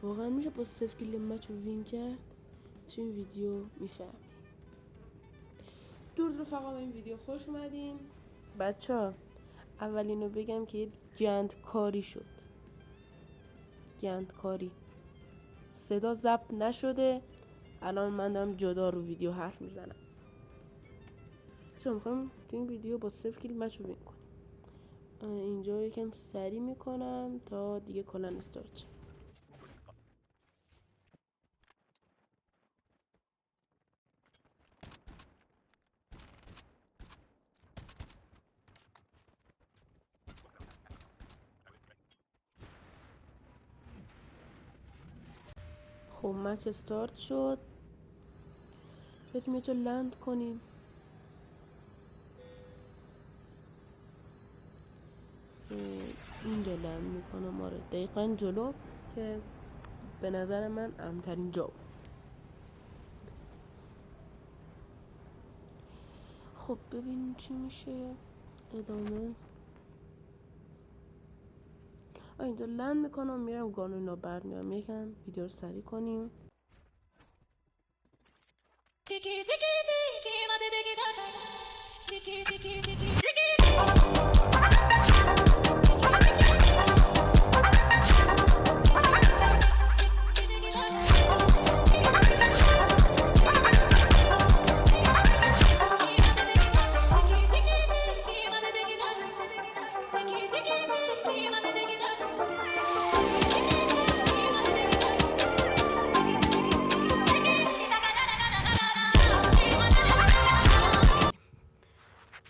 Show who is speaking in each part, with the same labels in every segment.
Speaker 1: واقعا میشه با 0 کیل مچ رو وین کرد؟ تو این ویدیو میفهم. درود رفقا، به این ویدیو خوش اومدین. بچه اولینو بگم که یه گند کاری شد. گند کاری، صدا ضبط نشده. الان من دارم جدا رو ویدیو حرف میزنم. میخوام تو این ویدیو با 0 کیل مچ رو وین کنیم. اینجا یکم سری میکنم تا دیگه کلن استارت شه. خب مچ استارت شد. بریم یه جا لند کنیم. اینجا لند میکنم. آره دقیقا جلو، که به نظر من امن‌ترین جا بود. خب ببینیم چی میشه. ادامه. اینجا لند میکنم، میرم گانونا برمیام. یکم ویدیو رو سریع کنیم.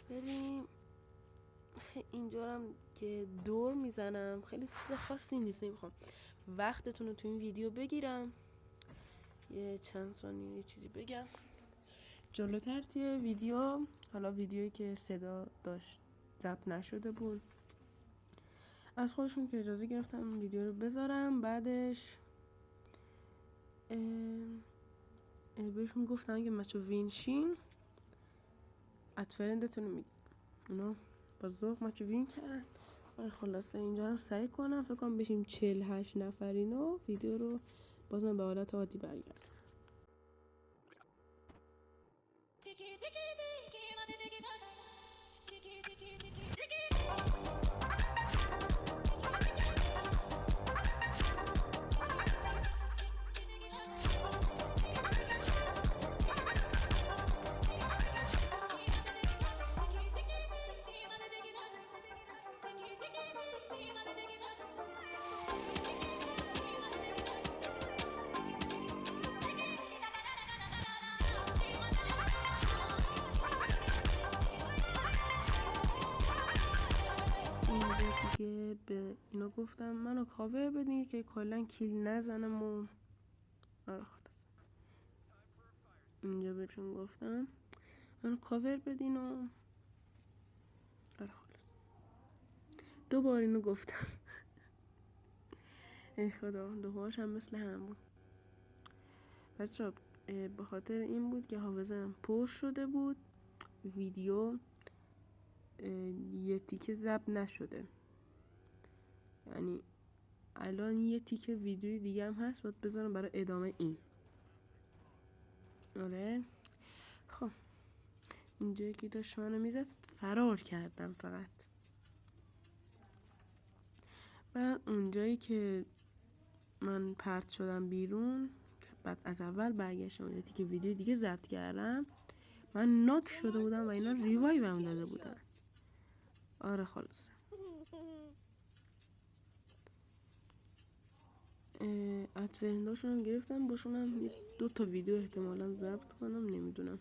Speaker 1: بریم اینجا هم که دور میزنم. خیلی چیز خاصی نیست، نمیخوام وقتتون رو تو این ویدیو بگیرم. یه چند ثانیه یه چیزی بگم. جلوتر توی ویدیو، حالا ویدیویی که صدا داشت ضبط نشده بود، از خودشون که اجازه گرفتم ویدیو رو بذارم. بعدش بهشون گفتم اگه مچو وین شین ات فرندتون رو میگم. اونا با ذوق مچو وین کردن. خلاصه اینجا رو سعی کنم، فکر کنم بشیم 48 نفرین و ویدیو رو بازم به حالت عادی برگردم. دیگه به اینا گفتم منو کاور بدین که کلا کیل نزنم و آره خلاص. اینجا بهشون گفتم منو کاور بدین و آره خلاص. دوبار اینو گفتم. ای خدا، دوبارش هم مثل هم بود. بچه به خاطر این بود که حافظم پر شده بود. ویدیو یه تیکه ضبط نشده، یعنی الان یه تیکه ویدیوی دیگه هم هست باید بذارم برای ادامه این. آره خب اینجا که داشت منو میزد فرار کردم فقط. بعد اونجایی که من پرت شدم بیرون، بعد از اول برگشتم یه تیکه ویدیو دیگه ضبط کردم، من ناک شده بودم و اینا ریوایو هم داده بودن. آره خلاص ادفرنداشون هم گرفتم، باشون هم 2 تا ویدیو احتمالا ضبط کنم، نمیدونم.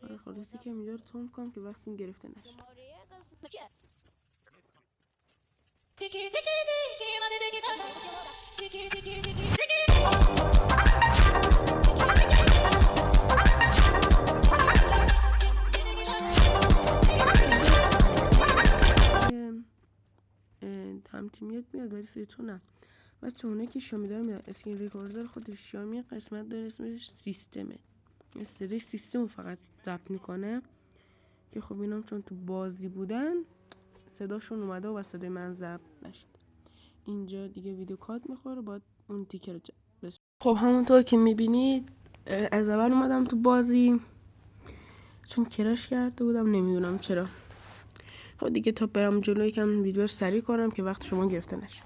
Speaker 1: آره خلاصی که اینجا رو تون کنم که وقتی گرفته نشه. همتیمیت میاد ولی سیتونم. و چونه که شامی داره میاد اسکرین ریکوردر خودش شامی قسمت داره اسمش سیستمه. استری سیستم رو فقط ضبط میکنه که خب اینام چون تو بازی بودن صداشون اومده و صدای من ضبط نشد. اینجا دیگه ویدیو کات میخوره، باید اون تیکر رو خب همونطور که میبینید از اول اومدم تو بازی، چون کرش کرده بودم نمیدونم چرا. خب دیگه تا برم جلو یکم ویدیو رو سریع کنم که وقت شما گرفته نشه.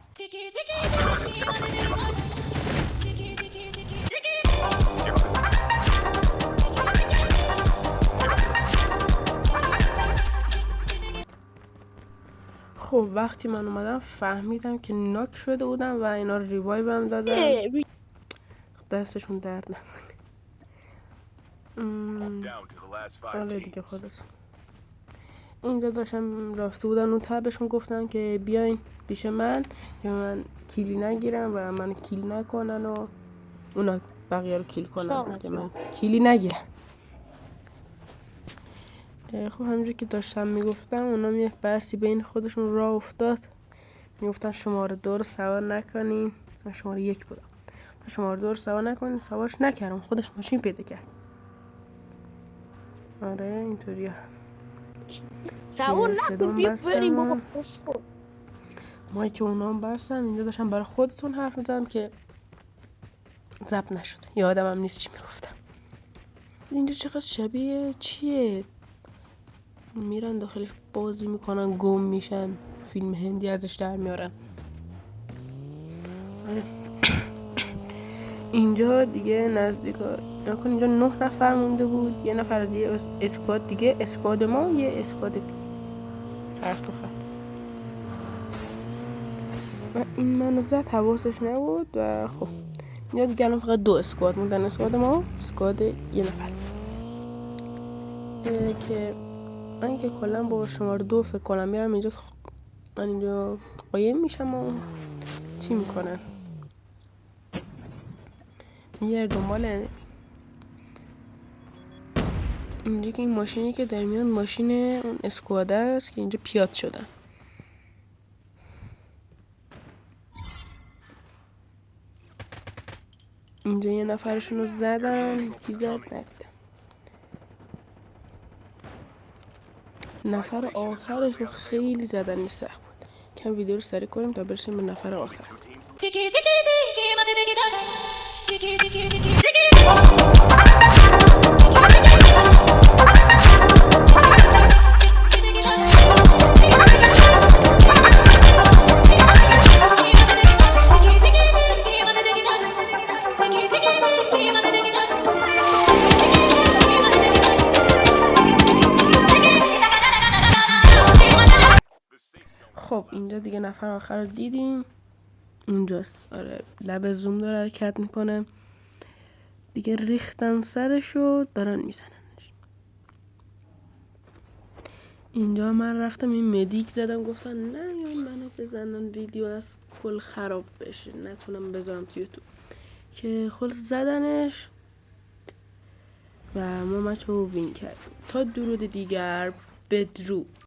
Speaker 1: خب وقتی من اومدم فهمیدم که ناک شده بودم و اینا ریوایو هم دادن. دستشون درد نکنه. آره دیگه خلاص اینجا داشتم رفته بودن اون تبشون گفتن که بیاین پیش من که من کیلی نگیرم و من کیل نکنن و اونا بقیه رو کیل کنن که من کیلی نگیرم. خب همونجور که داشتم میگفتم اونا یه بحثی بین خودشون راه افتاد، میگفتن شماره 2 رو سوار نکنین. من شماره 1 بودم. شماره 2 رو سوار نکنین، سوارش نکردم، خودش ماشین پیدا کرد. آره اینطوریه.
Speaker 2: سوار نکن بیا بریم بابا پسکو.
Speaker 1: مایک اونا هم بستم. اینجا داشتم برای خودتون حرف میزدم که ضبط نشد، یادم هم نیست چی میگفتم. اینجا چقدر شبیه چیه، میرن داخلش بازی میکنن گم میشن، فیلم هندی ازش در میارن. آره. اینجا دیگه نزدیکا نکن اینجا 9 نفر مونده بود، یه نفر از یه اسکواد دیگه، اسکواد ما یه اسکواد دیگه، فرق تو فرق. و این منو زد حواسش نبود و خب اینجا دیگه الان فقط 2 اسکواد موندن، اسکواد ما اسکواد یه نفر. که من که کلا با شماره 2 فکر کنم میرم اینجا، من اینجا قایم میشم و چی میکنن میگرد دنبال اینجا که این ماشینی که در میان ماشین اون اسکواده است که اینجا پیاده شدن. اینجا یه نفرشون رو زدن، کی زد ندیدم. نفر آخرش رو خیلی زدن سخت بود. کم ویدیو رو سریع کنیم تا برسیم به نفر آخر. خب اینجا دیگه نفر آخر رو دیدیم، اونجاست. آره لب زوم داره حرکت میکنه دیگه، ریختن سرشو دارن میزننش. اینجا من رفتم این مدیک زدم، گفتن نه یا منو بزنن ویدیو از کل خراب بشه نتونم بذارم تو یوتیوب، که خلاص زدنش و ما مچو وین کردیم. تا درود دیگر بدرود.